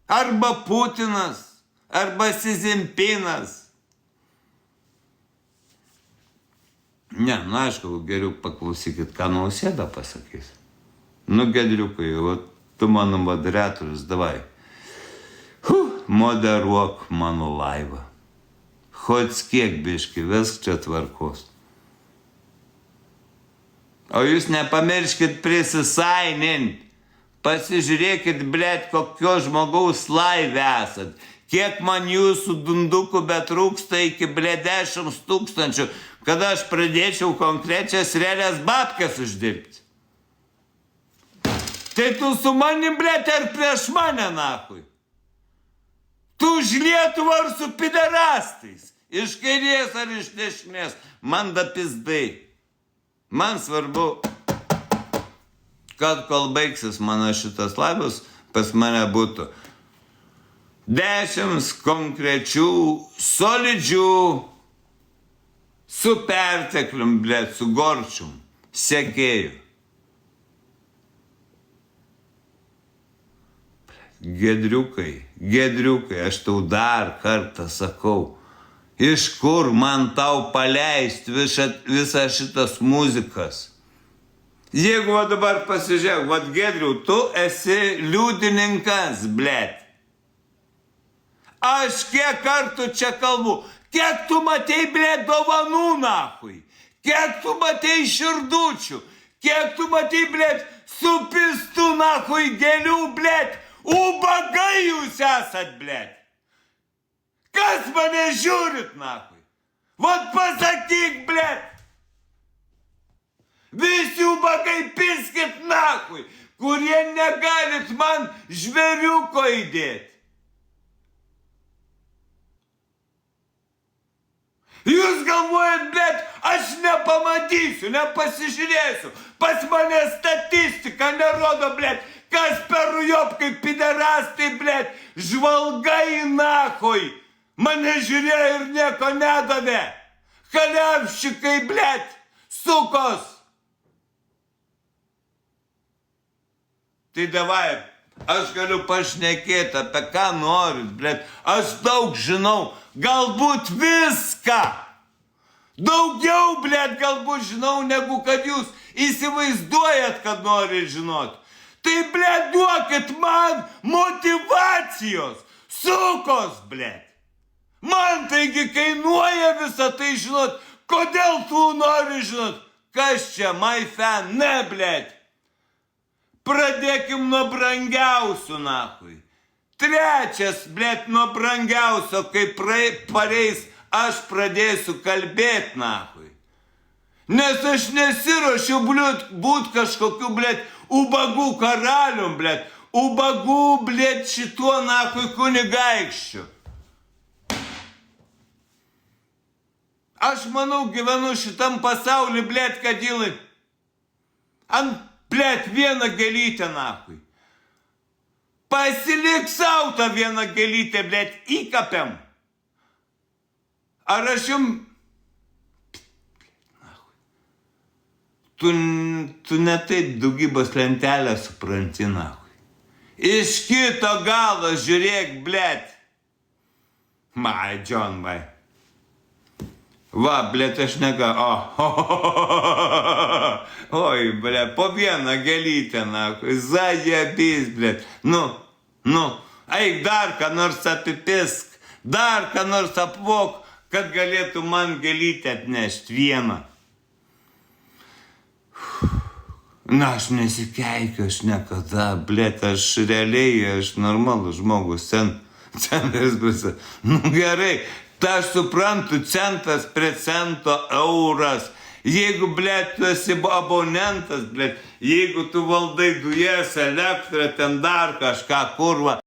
Arba Putinas, arba Si Dzimpinas. Ne, aišku, geriau paklausykit, ką Nausėda pasakys. Giedriukai, tu mano moderatorius, davai. Moderuok mano laivą. Hots kiek biški, visk čia tvarkos. O jūs nepamirškit prisisainint. Pasižiūrėkit, blet, kokio žmogaus laivė esat. Kiek man jūsų dundukų betrūksta iki, blet, 10 000, kad aš pradėčiau konkrečias realias babkes uždirbti. Tai tu su manim, blet, ar prieš mane, nachui? Tu už Lietuvą ar su piderastais? Iš kairės ar iš dešinės? Man da pizdai. Man svarbu, kad kol baigsis mano šitas laivas, pas mane būtų 10 konkrečių, solidžių, su perteklium, blet, su gorčium, sekėjų. Giedriukai, aš tau dar kartą sakau, iš kur man tau paleisti visą šitas muzikas? Jeigu dabar pasižiūrėk, Giedriau, tu esi liudininkas, blet. Aš kiek kartų čia kalbu, kiek tu matei, blet, dovanų, nachui, kiek tu matei širdučių, kiek tu matei, blet, supistų, nachui, gėlių, blet, ubagai jūs esat, blet. Kas mane žiūrit, nachui? Pasakyk, blet. Visi ubagai piskit, nachui, kurie negalit man žvėriuko įdėti. Jūs galvojat, blet, aš nepamatysiu, nepasižiūrėsiu. Pas mane statistika nerodo, blet, kas per rujopkai piderastai, blet, žvalgai, nachui. Mane žiūrėjo ir nieko nedavė. Kalevšikai, blet, sukos. Tai davai, aš galiu pašnekėti apie ką norit, blet. Aš daug žinau, galbūt viską. Daugiau, blet, galbūt žinau, negu kad jūs įsivaizduojat, kad norit žinot. Tai, blet, duokit man motivacijos. Sukos, blet. Man taigi kainuoja visą tai žinot. Kodėl tu nori žinot? Kas čia, my fan? Ne, blet. Pradėkim nuo brangiausių, nachui. Trečias, blet, nuo brangiausio, kai pareis, aš pradėsiu kalbėti, nachui. Nes aš nesiruošiu, blet, būt kažkokiu, blet, ubagų karalium, blet. Ubagų, blet, šituo, nachui, kunigaikščiu. Aš manau, gyvenu šitam pasaulį, blet, kadilai. Ant, blet, vieną gėlytę, nachui. Pasilik sau tą vieną gėlytę, blet, įkapiam. Ar aš jum... Tu ne taip daugybos lentelę supranti, nachui. Iš kito galo žiūrėk, blet. My John, my. Va, blet, aš nega... Oi, blet, po vieną gėlytę, nachui. Zajebys, blet. Nu, eik dar ką nors apipisk, dar ką nors apvok, kad galėtų man gėlytę atnešti vieną. Na, aš nesikeikiu, aš niekada, blet, aš realiai, aš normalus žmogus, centas prisa. Nu gerai, ta aš suprantu, centas prie cento euras. Jeigu, blet, tu esi abonentas, blet, jeigu tu valdai dujas, elektrą, ten dar kažką, kurva.